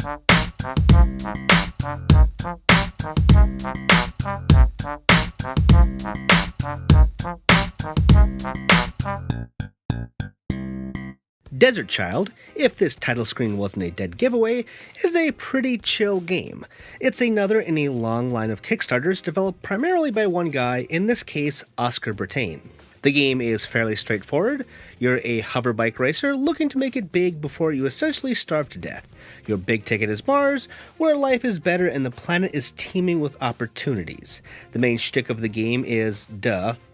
Desert Child, if this title screen wasn't a dead giveaway, is a pretty chill game. It's another in a long line of Kickstarters developed primarily by one guy, in this case, Oscar Brittain. The game is fairly straightforward. You're a hoverbike racer looking to make it big before you essentially starve to death. Your big ticket is Mars, where life is better and the planet is teeming with opportunities. The main shtick of the game is,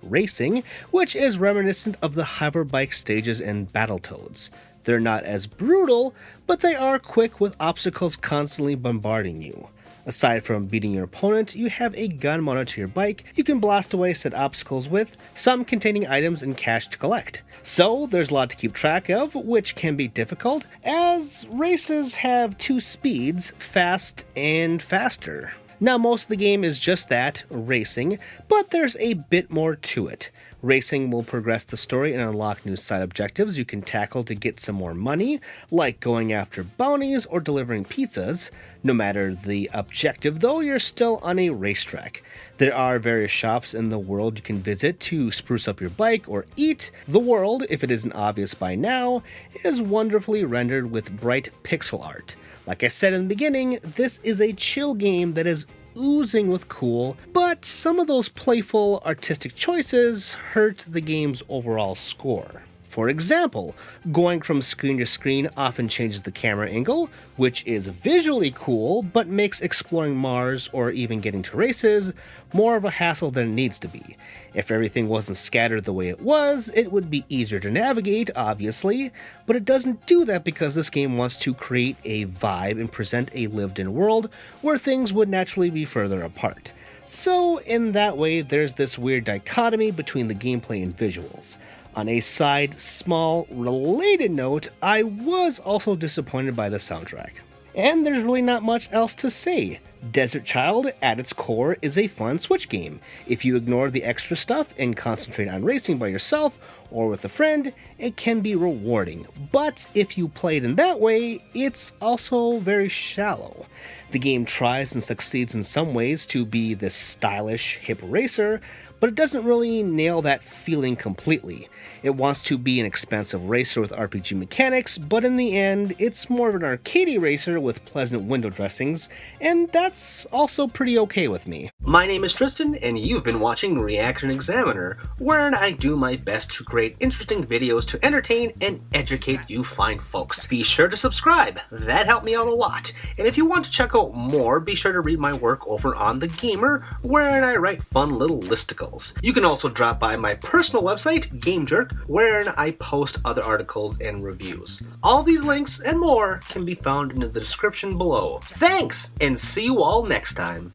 racing, which is reminiscent of the hoverbike stages in Battletoads. They're not as brutal, but they are quick with obstacles constantly bombarding you. Aside from beating your opponent, you have a gun mounted to your bike you can blast away said obstacles with, some containing items and cash to collect. So there's a lot to keep track of, which can be difficult, as races have two speeds, fast and faster. Now most of the game is just that, racing, but there's a bit more to it. Racing will progress the story and unlock new side objectives you can tackle to get some more money, like going after bounties or delivering pizzas. No matter the objective though, you're still on a racetrack. There are various shops in the world you can visit to spruce up your bike or eat. The world, if it isn't obvious by now, is wonderfully rendered with bright pixel art. Like I said in the beginning, this is a chill game that is oozing with cool, but some of those playful, artistic choices hurt the game's overall score. For example, going from screen to screen often changes the camera angle, which is visually cool, but makes exploring Mars or even getting to races more of a hassle than it needs to be. If everything wasn't scattered the way it was, it would be easier to navigate, obviously, but it doesn't do that because this game wants to create a vibe and present a lived-in world where things would naturally be further apart. So in that way, there's this weird dichotomy between the gameplay and visuals. On a side, small, related note, I was also disappointed by the soundtrack. And there's really not much else to say. Desert Child, at its core, is a fun Switch game. If you ignore the extra stuff and concentrate on racing by yourself or with a friend, it can be rewarding. But if you play it in that way, it's also very shallow. The game tries and succeeds in some ways to be this stylish, hip racer, but it doesn't really nail that feeling completely. It wants to be an expensive racer with RPG mechanics, but in the end, it's more of an arcadey racer with pleasant window dressings, and that's also pretty okay with me. My name is Tristan, and you've been watching ReActionExaminer, wherein I do my best to create interesting videos to entertain and educate you fine folks. Be sure to subscribe, that helped me out a lot. And if you want to check out more, be sure to read my work over on The Gamer, wherein I write fun little listicles. You can also drop by my personal website, GameJerk, wherein I post other articles and reviews. All these links and more can be found in the description below. Thanks, and see you all next time.